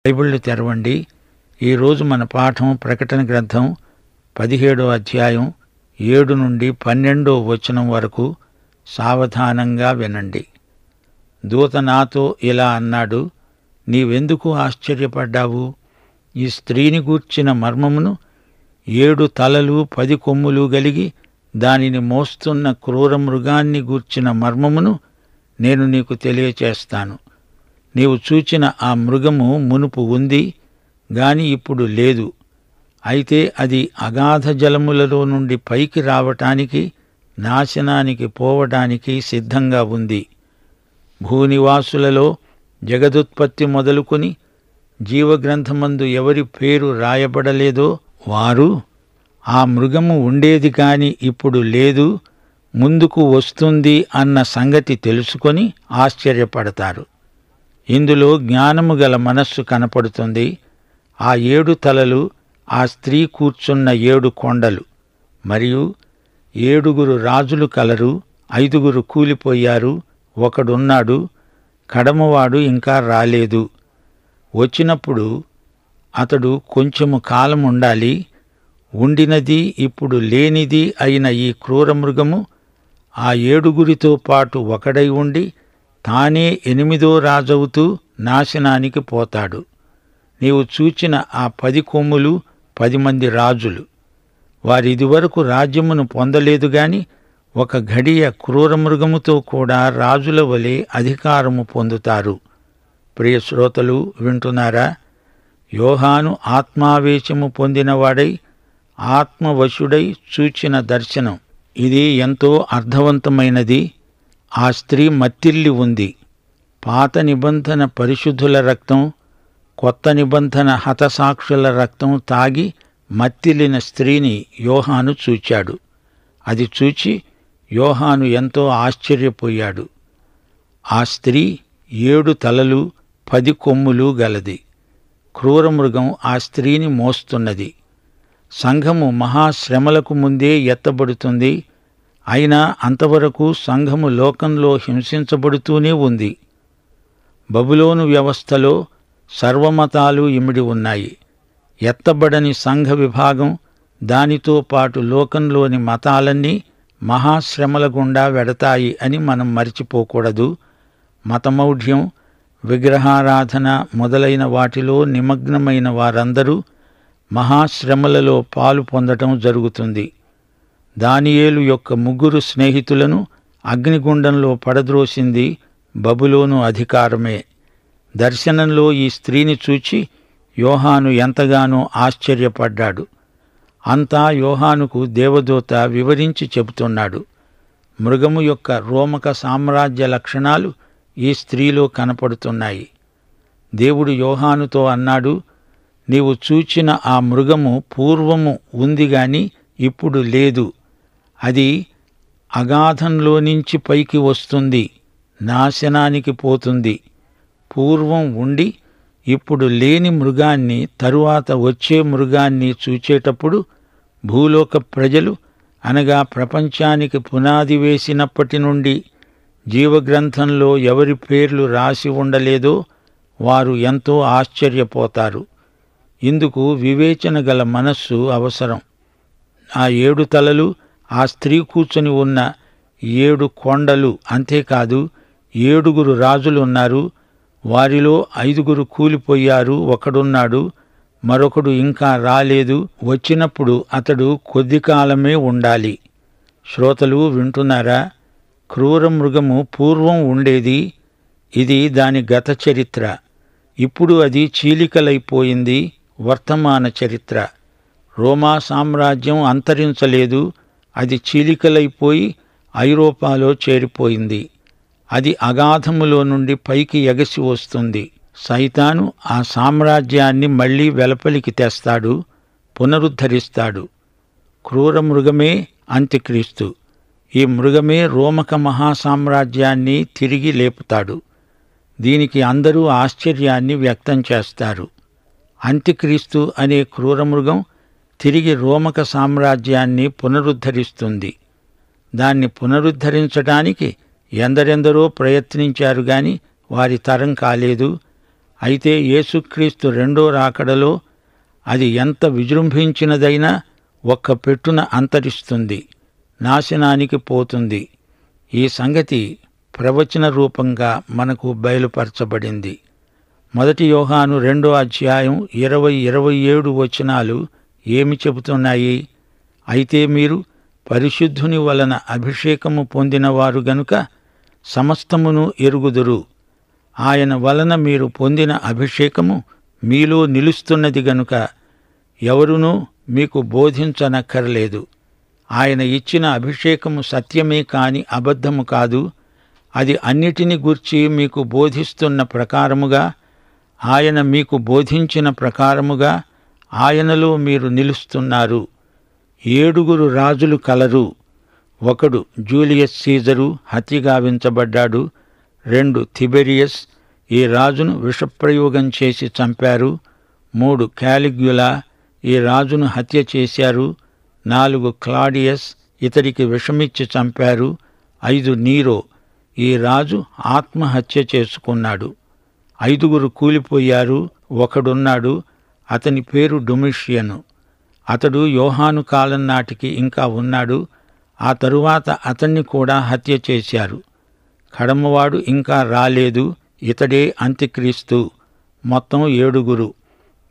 బైబిళ్ళు తెరవండి. ఈరోజు మన పాఠం ప్రకటన గ్రంథం 17వ అధ్యాయం 7 నుండి 12వ వచనం వరకు. సావధానంగా వినండి. దూత నాతో ఇలా అన్నాడు, నీవెందుకు ఆశ్చర్యపడ్డావు? ఈ స్త్రీని గూర్చిన మర్మమును, 7 తలలు 10 కొమ్ములు గలిగి దానిని మోస్తున్న క్రూర మృగాన్ని గూర్చిన మర్మమును నేను నీకు తెలియచేస్తాను. నీవు చూచిన ఆ మృగము మునుపు ఉంది గాని ఇప్పుడు లేదు. అయితే అది అగాధ జలములలో నుండి పైకి రావటానికి, నాశనానికి పోవడానికి సిద్ధంగా ఉంది. భూనివాసులలో జగదుత్పత్తి మొదలుకొని జీవగ్రంథమందు ఎవరి పేరు రాయబడలేదో వారు ఆ మృగము ఉండేది కాని ఇప్పుడు లేదు, ముందుకు వస్తుంది అన్న సంగతి తెలుసుకొని ఆశ్చర్యపడతారు. ఇందులో జ్ఞానము గల మనస్సు కనపడుతుంది. ఆ 7 తలలు ఆ స్త్రీ కూర్చున్న 7 కొండలు. మరియు 7 రాజులు కలరు, 5 కూలిపోయారు, ఒకడున్నాడు, కడమవాడు ఇంకా రాలేదు. వచ్చినప్పుడు అతడు కొంచెము కాలం ఉండాలి. ఉండినది ఇప్పుడు లేనిది అయిన ఈ క్రూరమృగము ఆ 7 పాటు ఒకడై ఉండి తానే 8వ రాజవుతూ నాశనానికి పోతాడు. నీవు చూచిన ఆ 10 కొమ్ములు 10 మంది రాజులు. వారిదివరకు రాజ్యమును పొందలేదు గాని ఒక ఘడియ క్రూరమృగముతో కూడా రాజుల వలె అధికారము పొందుతారు. ప్రియ శ్రోతలు, వింటున్నారా? యోహాను ఆత్మావేశము పొందినవాడై ఆత్మవశుడై చూచిన దర్శనం ఇది ఎంతో అర్థవంతమైనది. ఆ స్త్రీ మత్తిల్లి ఉంది. పాత నిబంధన పరిశుద్ధుల రక్తం, కొత్త నిబంధన హతసాక్షుల రక్తం తాగి మత్తిల్లిన స్త్రీని యోహాను చూచాడు. అది చూచి యోహాను ఎంతో ఆశ్చర్యపోయాడు. ఆ స్త్రీ 7 తలలు 10 కొమ్ములు గలది. క్రూరమృగం ఆ స్త్రీని మోస్తున్నది. సంఘము మహాశ్రమలకు ముందే ఎత్తబడుతుంది. అయినా అంతవరకు సంఘము లోకంలో హింసించబడుతూనే ఉంది. బబులోను వ్యవస్థలో సర్వమతాలు ఇమిడి ఉన్నాయి. ఎత్తబడని సంఘ విభాగం, దానితో పాటు లోకంలోని మతాలన్నీ మహాశ్రమల గుండా వెడతాయి అని మనం మరిచిపోకూడదు. మతమౌఢ్యం, విగ్రహారాధన మొదలైన వాటిలో నిమగ్నమైన వారందరూ మహాశ్రమలలో పాలు పొందటం జరుగుతుంది. దానియేలు యొక్క 3 స్నేహితులను అగ్నిగుండంలో పడద్రోసింది బబులోను అధికారమే. దర్శనంలో ఈ స్త్రీని చూచి యోహాను ఎంతగానో ఆశ్చర్యపడ్డాడు. అంతా యోహానుకు దేవదూత వివరించి చెబుతున్నాడు. మృగము యొక్క రోమక సామ్రాజ్య లక్షణాలు ఈ స్త్రీలో కనపడుతున్నాయి. దేవుడు యోహానుతో అన్నాడు, నీవు చూచిన ఆ మృగము పూర్వము ఉంది గాని ఇప్పుడు లేదు. అది అగాధంలోనుంచి పైకి వస్తుంది, నాశనానికి పోతుంది. పూర్వం ఉండి ఇప్పుడు లేని మృగాన్ని, తరువాత వచ్చే మృగాన్ని చూచేటప్పుడు భూలోక ప్రజలు, అనగా ప్రపంచానికి పునాది వేసినప్పటి నుండి జీవగ్రంథంలో ఎవరి పేర్లు రాసి ఉండలేదో వారు ఎంతో ఆశ్చర్యపోతారు. ఇందుకు వివేచన గల మనస్సు అవసరం. ఆ 7 తలలు, ఆ స్త్రీ కూర్చొని ఉన్న 7 కొండలు, అంతేకాదు 7 రాజులున్నారు. వారిలో 5 కూలిపోయారు, ఒకడున్నాడు, మరొకడు ఇంకా రాలేదు. వచ్చినప్పుడు అతడు కొద్ది కాలమే ఉండాలి. శ్రోతలు, వింటున్నారా? క్రూర మృగము పూర్వం ఉండేది. ఇది దాని గత చరిత్ర. ఇప్పుడు అది చీలికలైపోయింది, వర్తమాన చరిత్ర. రోమా సామ్రాజ్యం అంతరించలేదు, అది చీలికలైపోయి ఐరోపాలో చేరిపోయింది. అది అగాధములో నుండి పైకి ఎగసి వస్తుంది. సైతాను ఆ సామ్రాజ్యాన్ని మళ్లీ వెలపలికి తెస్తాడు, పునరుద్ధరిస్తాడు. క్రూర మృగమే అంత్యక్రీస్తు. ఈ మృగమే రోమక మహాసామ్రాజ్యాన్ని తిరిగి లేపుతాడు. దీనికి అందరూ ఆశ్చర్యాన్ని వ్యక్తం చేస్తారు. అంత్యక్రీస్తు అనే క్రూరమృగం తిరిగి రోమక సామ్రాజ్యాన్ని పునరుద్ధరిస్తుంది. దాన్ని పునరుద్ధరించడానికి ఎందరెందరో ప్రయత్నించారు గాని వారి తరం కాలేదు. అయితే యేసుక్రీస్తు రెండో రాకడలో అది ఎంత విజృంభించినదైనా ఒక్క పెట్టున అంతరిస్తుంది, నాశనానికి పోతుంది. ఈ సంగతి ప్రవచన రూపంగా మనకు బయలుపరచబడింది. 1 యోహాను 2వ అధ్యాయం 20-27 వచనాలు ఏమి చెబుతున్నాయి? అయితే మీరు పరిశుద్ధుని వలన అభిషేకము పొందినవారు గనుక సమస్తమును ఎరుగుదురు. ఆయన వలన మీరు పొందిన అభిషేకము మీలో నిలుస్తున్నది గనుక ఎవరునూ మీకు బోధించనక్కర్లేదు. ఆయన ఇచ్చిన అభిషేకము సత్యమే కాని అబద్ధము కాదు. అది అన్నిటిని గూర్చి మీకు బోధిస్తున్న ప్రకారముగా, ఆయన మీకు బోధించిన ప్రకారముగా ఆయనలో మీరు నిలుస్తున్నారు. 7 రాజులు కలరు. 1 జూలియస్ సీజరు హత్యగావించబడ్డాడు. 2 తిబెరియస్, ఈ రాజును విషప్రయోగం చేసి చంపారు. 3 కాలిగ్యులా, ఈ రాజును హత్య చేశారు. 4 క్లాడియస్, ఇతడికి విషమిచ్చి చంపారు. 5 నీరో, ఈ రాజు ఆత్మహత్య చేసుకున్నాడు. 5 కూలిపోయారు. ఒకడున్నాడు, అతని పేరు డొమిషియను. అతడు యోహాను కాలం నాటికి ఇంకా ఉన్నాడు. ఆ తరువాత అతన్ని కూడా హత్య చేశారు. కడమవాడు ఇంకా రాలేదు, ఇతడే అంత్యక్రీస్తు. మొత్తం 7.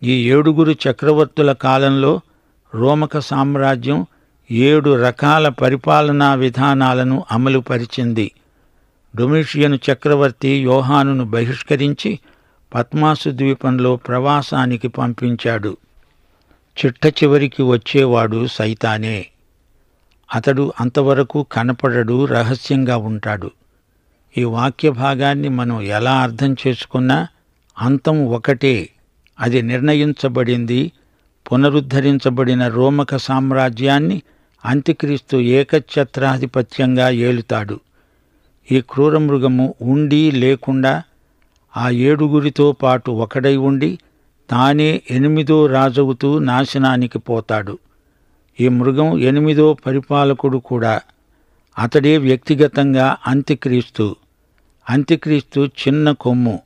ఈ 7 చక్రవర్తుల కాలంలో రోమక సామ్రాజ్యం 7 రకాల పరిపాలనా విధానాలను అమలుపరిచింది. డొమిషియను చక్రవర్తి యోహానును బహిష్కరించి పద్మాసు ద్వీపంలో ప్రవాసానికి పంపించాడు. చిట్ట చివరికి వచ్చేవాడు సైతానే. అతడు అంతవరకు కనపడడు, రహస్యంగా ఉంటాడు. ఈ వాక్య భాగాన్ని మనం ఎలా అర్థం చేసుకున్నా అంతం ఒకటే. అది నిర్ణయించబడింది. పునరుద్ధరించబడిన రోమక సామ్రాజ్యాన్ని అంత్యక్రీస్తు ఏకఛత్రాధిపత్యంగా ఏలుతాడు. ఈ క్రూరమృగము ఉండి లేకుండా ఆ 7 పాటు ఒకడై ఉండి తానే 8వ రాజవుతూ నాశనానికి పోతాడు. ఈ మృగం 8వ పరిపాలకుడు కూడా. అతడే వ్యక్తిగతంగా అంత్యక్రీస్తు. అంత్యక్రీస్తు చిన్న కొమ్ము.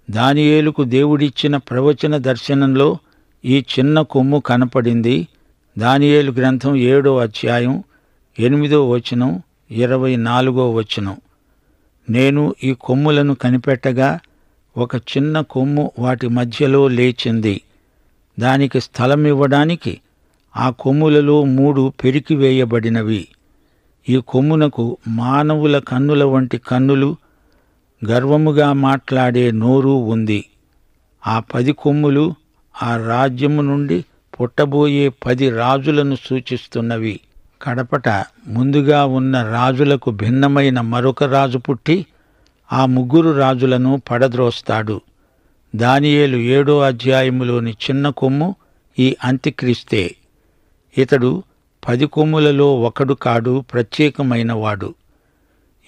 దానియేలుకు దేవుడిచ్చిన ప్రవచన దర్శనంలో ఈ చిన్న కొమ్ము కనపడింది. దానియేలు గ్రంథం 7వ అధ్యాయం 8వ వచనం, 24వ వచనం. నేను ఈ కొమ్ములను కనిపెట్టగా ఒక చిన్న కొమ్ము వాటి మధ్యలో లేచింది. దానికి స్థలమివ్వడానికి ఆ కొమ్ములలో 3 పెరికివేయబడినవి. ఈ కొమ్మునకు మానవుల కన్నుల వంటి కన్నులు, గర్వముగా మాట్లాడే నోరు ఉంది. ఆ 10 కొమ్ములు ఆ రాజ్యము నుండి పుట్టబోయే 10 రాజులను సూచిస్తున్నవి. కడపట ముందుగా ఉన్న రాజులకు భిన్నమైన మరొక రాజు పుట్టి ఆ 3 రాజులను పడద్రోస్తాడు. దానియేలు 7వ అధ్యాయములోని చిన్న కొమ్ము ఈ అంత్యక్రీస్తే. ఇతడు 10 కొమ్ములలో ఒకడు కాడు, ప్రత్యేకమైనవాడు.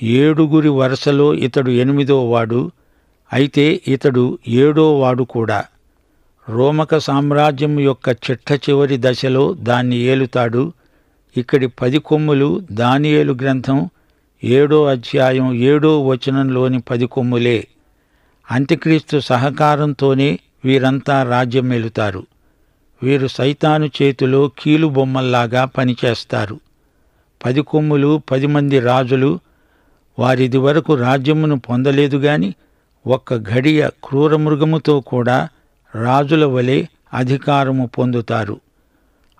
7 వరుసలో ఇతడు 8వ వాడు. అయితే ఇతడు 7వ వాడు కూడా. రోమక సామ్రాజ్యం యొక్క చిట్ట చివరి దశలో దాన్ని ఏలుతాడు. ఇక్కడి 10 కొమ్ములు దానియేలు గ్రంథం 7వ అధ్యాయం 7వ వచనంలోని 10 కొమ్ములే. అంత్యక్రీస్తు సహకారంతోనే వీరంతా రాజ్యమేలుతారు. వీరు సైతాను చేతిలో కీలుబొమ్మల్లాగా పనిచేస్తారు. 10 కొమ్ములు 10 మంది రాజులు. వారిది వరకు రాజ్యమును పొందలేదు గాని ఒక్క ఘడియ క్రూరమృగముతో కూడా రాజుల వలె అధికారము పొందుతారు.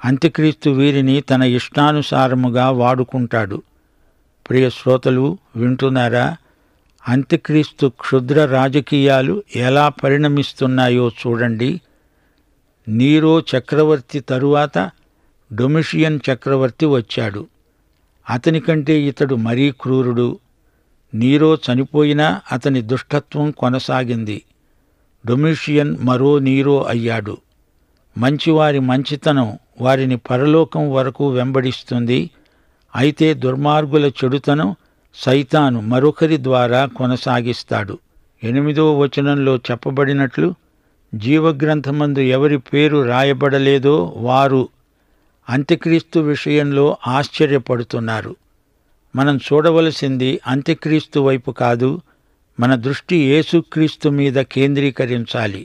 అంత్యక్రీస్తు వీరిని తన ఇష్టానుసారముగా వాడుకుంటాడు. ప్రియ శ్రోతలు, వింటున్నారా? అంత్యక్రీస్తు క్షుద్ర రాజకీయాలు ఎలా పరిణమిస్తున్నాయో చూడండి. నీరో చక్రవర్తి తరువాత డొమిషియన్ చక్రవర్తి వచ్చాడు. అతని కంటే ఇతడు మరీ క్రూరుడు. నీరో చనిపోయినా అతని దుష్టత్వం కొనసాగింది. డొమిషియన్ మరో నీరో అయ్యాడు. మంచివారి మంచితనం వారిని పరలోకం వరకు వెంబడిస్తుంది. అయితే దుర్మార్గుల చెడుతనం సైతాను మరొకరి ద్వారా కొనసాగిస్తాడు. 8వ వచనంలో చెప్పబడినట్లు జీవగ్రంథమందు ఎవరి పేరు రాయబడలేదో వారు అంత్యక్రీస్తు విషయంలో ఆశ్చర్యపడుతున్నారు. మనం చూడవలసింది అంత్యక్రీస్తు వైపు కాదు, మన దృష్టి యేసుక్రీస్తు మీద కేంద్రీకరించాలి.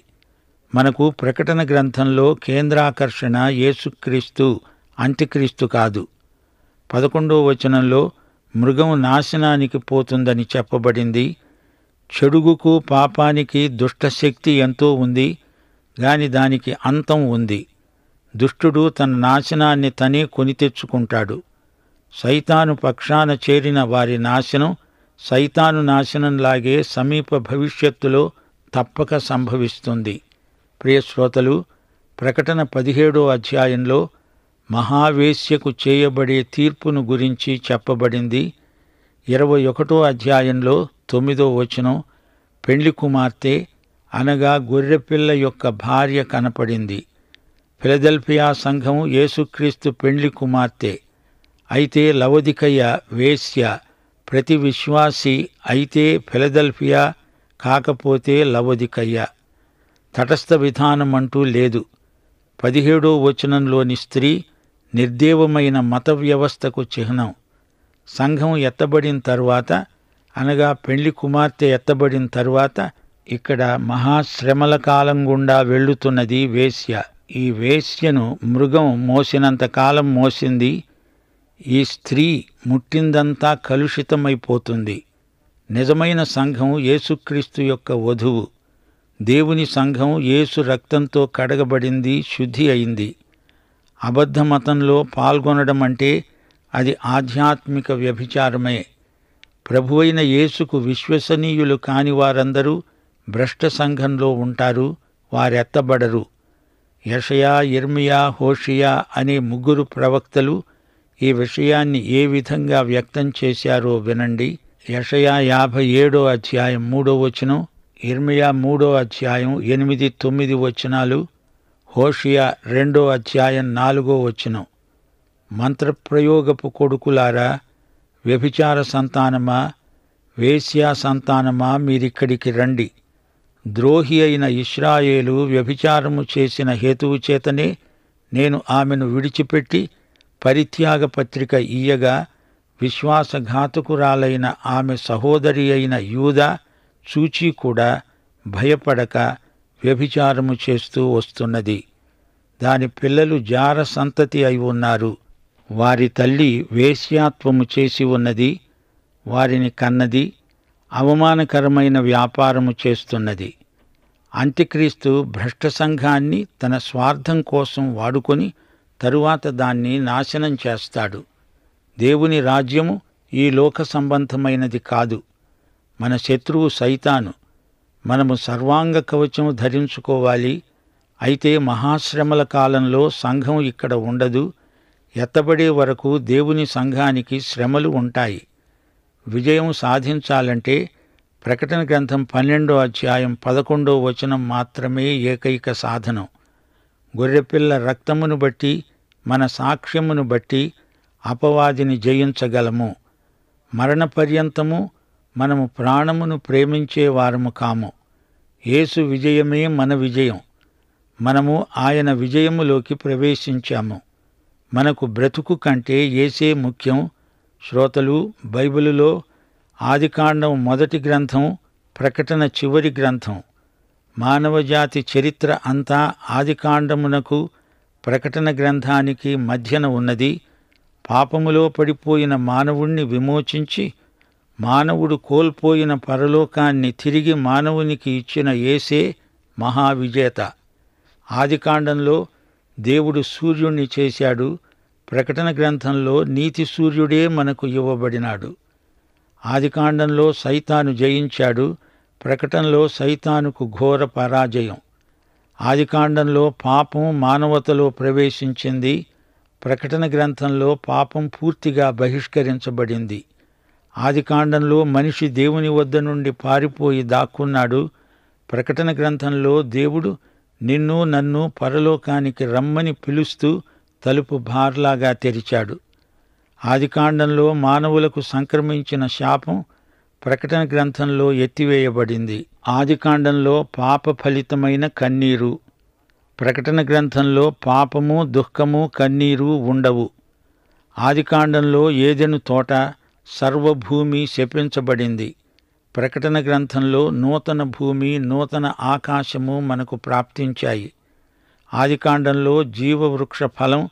మనకు ప్రకటన గ్రంథంలో కేంద్రాకర్షణ యేసుక్రీస్తు, అంత్యక్రీస్తు కాదు. 11వ వచనంలో మృగం నాశనానికి పోతుందని చెప్పబడింది. చెడుగుకు, పాపానికి దుష్టశక్తి ఎంతో ఉంది, గాని దానికి అంతం ఉంది. దుష్టుడు తన నాశనాన్ని తనే కొని తెచ్చుకుంటాడు. సైతాను పక్షాన చేరిన వారి నాశనం సైతాను నాశనంలాగే సమీప భవిష్యత్తులో తప్పక సంభవిస్తుంది. ప్రియ శ్రోతలు, ప్రకటన 17వ అధ్యాయంలో మహావేశ్యకు చేయబడే తీర్పును గురించి చెప్పబడింది. 21వ అధ్యాయంలో 9వ వచనం పెండ్లి కుమార్తె అనగా గొర్రెపిల్ల యొక్క భార్య కనపడింది. ఫిలదెల్ఫియా సంఘం యేసుక్రీస్తు పెండ్లి కుమార్తె. అయితే లవొదికయ వేశ్య. ప్రతి విశ్వాసి అయితే ఫిలదెల్ఫియా, కాకపోతే లవొదికయ. తటస్థ విధానమంటూ లేదు. 17వ వచనంలోని స్త్రీ నిర్దేవమైన మత వ్యవస్థకు చిహ్నం. సంఘం ఎత్తబడిన తరువాత, అనగా పెండ్లి కుమార్తె ఎత్తబడిన తరువాత ఇక్కడ మహాశ్రమల కాలం గుండా వెళ్ళుతున్నది వేశ్య. ఈ వేశ్యను మృగం మోసినంతకాలం మోసింది. ఈ స్త్రీ ముట్టిందంతా కలుషితమైపోతుంది. నిజమైన సంఘం యేసుక్రీస్తు యొక్క వధువు. దేవుని సంఘం యేసు రక్తంతో కడగబడింది, శుద్ధి అయింది. అబద్ధ మతంలో పాల్గొనడం అంటే అది ఆధ్యాత్మిక వ్యభిచారమే. ప్రభువైన యేసుకు విశ్వసనీయులు కాని వారందరూ భ్రష్ట సంఘంలో ఉంటారు, వారెత్తబడరు. యెషయా, యిర్మీయా, హోషియా అనే 3 ప్రవక్తలు ఈ విషయాన్ని ఏ విధంగా వ్యక్తం చేశారో వినండి. యెషయా 57వ అధ్యాయం 3వ వచనం, యిర్మీయా 3వ అధ్యాయం 8, 9 వచనాలు, హోషియా 2వ అధ్యాయం 4వ వచనం. మంత్రప్రయోగపు కొడుకులారా, వ్యభిచార సంతానమా, వేశ్యా సంతానమా, మీరిక్కడికి రండి. ద్రోహి అయిన ఇశ్రాయేలు వ్యభిచారము చేసిన హేతువు చేతనే నేను ఆమెను విడిచిపెట్టి పరిత్యాగ పత్రిక ఇయ్యగా, విశ్వాసఘాతకురాలైన ఆమె సహోదరి అయిన యూదా చూచి కూడా భయపడక వ్యభిచారము చేస్తూ వస్తున్నది. దాని పిల్లలు జార సంతతి అయి ఉన్నారు. వారి తల్లి వేశ్యాత్వము చేసి ఉన్నది, వారిని కన్నది, అవమానకరమైన వ్యాపారము చేస్తున్నది. అంత్యక్రీస్తు భ్రష్ట సంఘాన్ని తన స్వార్థం కోసం వాడుకొని తరువాత దాన్ని నాశనం చేస్తాడు. దేవుని రాజ్యము ఈ లోక సంబంధమైనది కాదు. మన శత్రువు సైతాను. మనము సర్వాంగ కవచము ధరించుకోవాలి. అయితే మహాశ్రమల కాలంలో సంఘం ఇక్కడ ఉండదు. ఎత్తబడే వరకు దేవుని సంఘానికి శ్రమలు ఉంటాయి. విజయం సాధించాలంటే ప్రకటన గ్రంథం 12వ అధ్యాయం 11వ వచనం మాత్రమే ఏకైక సాధనం. గొర్రెపిల్ల రక్తమును బట్టి, మన సాక్ష్యమును బట్టి అపవాదిని జయించగలము. మరణపర్యంతము మనము ప్రాణమును ప్రేమించే వారము కాము. యేసు విజయమే మన విజయం. మనము ఆయన విజయములోకి ప్రవేశించాము. మనకు బ్రతుకు కంటే యేసే ముఖ్యం. శ్రోతలు, బైబిలులో ఆదికాండం మొదటి గ్రంథం, ప్రకటన చివరి గ్రంథం. మానవజాతి చరిత్ర అంతా ఆదికాండమునకు ప్రకటన గ్రంథానికి మధ్యన ఉన్నది. పాపములో పడిపోయిన మానవుణ్ణి విమోచించి మానవుడు కోల్పోయిన పరలోకాన్ని తిరిగి మానవునికి ఇచ్చిన యేసే మహావిజేత. ఆదికాండంలో దేవుడు సూర్యుణ్ణి చేశాడు. ప్రకటన గ్రంథంలో నీతి సూర్యుడే మనకు ఇవ్వబడినాడు. ఆదికాండంలో సైతాను జయించాడు. ప్రకటనలో సైతానుకు ఘోర పరాజయం. ఆదికాండంలో పాపం మానవతలో ప్రవేశించింది. ప్రకటన గ్రంథంలో పాపం పూర్తిగా బహిష్కరించబడింది. ఆదికాండంలో మనిషి దేవుని వద్ద నుండి పారిపోయి దాక్కున్నాడు. ప్రకటన గ్రంథంలో దేవుడు నిన్ను నన్ను పరలోకానికి రమ్మని పిలుస్తూ తలుపు బార్లాగా తెరిచాడు. ఆదికాండంలో మానవులకు సంక్రమించిన శాపం ప్రకటన గ్రంథంలో ఎత్తివేయబడింది. ఆదికాండంలో పాప ఫలితమైన కన్నీరు. ప్రకటన గ్రంథంలో పాపము, దుఃఖము, కన్నీరు ఉండవు. ఆదికాండంలో ఏదెను తోట, సర్వభూమి శపించబడింది. ప్రకటన గ్రంథంలో నూతన భూమి, నూతన ఆకాశము మనకు ప్రాప్తించాయి. ఆదికాండంలో జీవవృక్ష ఫలం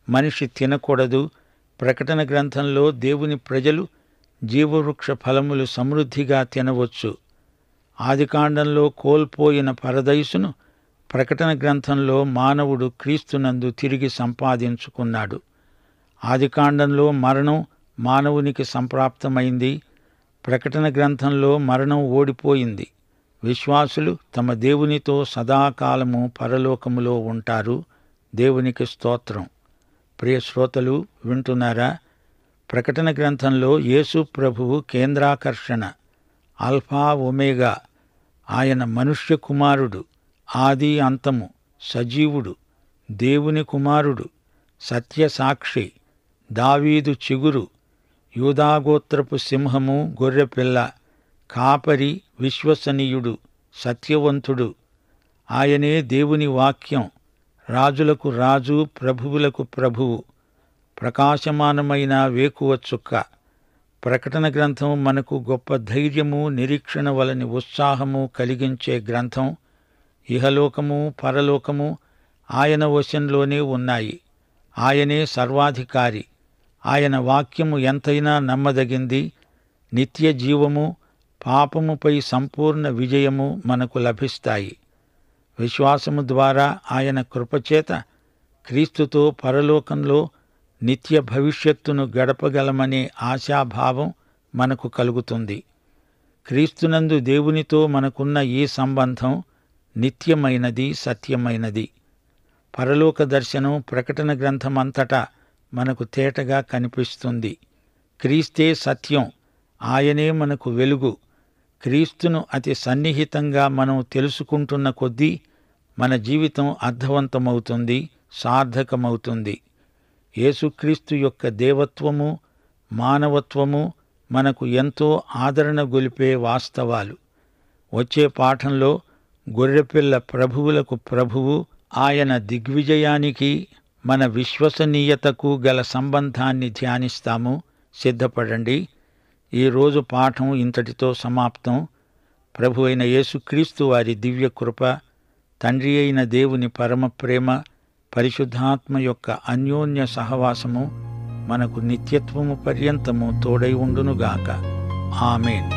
మనిషి తినకూడదు. ప్రకటన గ్రంథంలో దేవుని ప్రజలు జీవవృక్ష ఫలములు సమృద్ధిగా తినవచ్చు. ఆదికాండంలో కోల్పోయిన పరదైసును ప్రకటన గ్రంథంలో మానవుడు క్రీస్తునందు తిరిగి సంపాదించుకున్నాడు. ఆదికాండంలో మరణం మానవునికి సంప్రాప్తమైంది. ప్రకటన గ్రంథంలో మరణం ఓడిపోయింది. విశ్వాసులు తమ దేవునితో సదాకాలము పరలోకములో ఉంటారు. దేవునికి స్తోత్రం. ప్రియ శ్రోతలు, వింటున్నారా? ప్రకటన గ్రంథంలో యేసు ప్రభువు కేంద్రాకర్షణ, ఆల్ఫా ఒమేగా. ఆయన మనుష్య కుమారుడు, ఆది అంతము, సజీవుడు, దేవుని కుమారుడు, సత్యసాక్షి, దావీదు చిగురు, యూదాగోత్రపు సింహము, గొర్రెపిల్ల, కాపరి, విశ్వసనీయుడు, సత్యవంతుడు. ఆయనే దేవుని వాక్యం, రాజులకు రాజు, ప్రభువులకు ప్రభువు, ప్రకాశమానమైన వేకువ చుక్క. ప్రకటన గ్రంథం మనకు గొప్ప ధైర్యము, నిరీక్షణ వలని ఉత్సాహము కలిగించే గ్రంథం. ఇహలోకము, పరలోకము ఆయన వశంలోనే ఉన్నాయి. ఆయనే సర్వాధికారి. ఆయన వాక్యము ఎంతైనా నమ్మదగింది. నిత్య జీవము, పాపముపై సంపూర్ణ విజయము మనకు లభిస్తాయి. విశ్వాసము ద్వారా ఆయన కృపచేత క్రీస్తుతో పరలోకంలో నిత్య భవిష్యత్తును గడపగలమనే ఆశాభావం మనకు కలుగుతుంది. క్రీస్తునందు దేవునితో మనకున్న ఈ సంబంధం నిత్యమైనది, సత్యమైనది. పరలోక దర్శనం ప్రకటన గ్రంథమంతటా మనకు తేటగా కనిపిస్తుంది. క్రీస్తే సత్యం, ఆయనే మనకు వెలుగు. క్రీస్తును అతి సన్నిహితంగా మనం తెలుసుకుంటున్న కొద్దీ మన జీవితం అర్థవంతమవుతుంది, సార్థకమవుతుంది. యేసుక్రీస్తు యొక్క దేవత్వము, మానవత్వము మనకు ఎంతో ఆదరణ గొలిపే వాస్తవాలు. వచ్చే పాఠంలో గొర్రెపిల్ల ప్రభువులకు ప్రభువు, ఆయన దిగ్విజయానికి, మన విశ్వసనీయతకు గల సంబంధాన్ని ధ్యానిస్తాము. సిద్ధపడండి. ఈరోజు పాఠం ఇంతటితో సమాప్తం. ప్రభు అయిన యేసుక్రీస్తు వారి దివ్య కృప, తండ్రి అయిన దేవుని పరమ ప్రేమ, పరిశుద్ధాత్మ యొక్క అన్యోన్య సహవాసము మనకు నిత్యత్వము పర్యంతము తోడై ఉండునుగాక. ఆమేన్.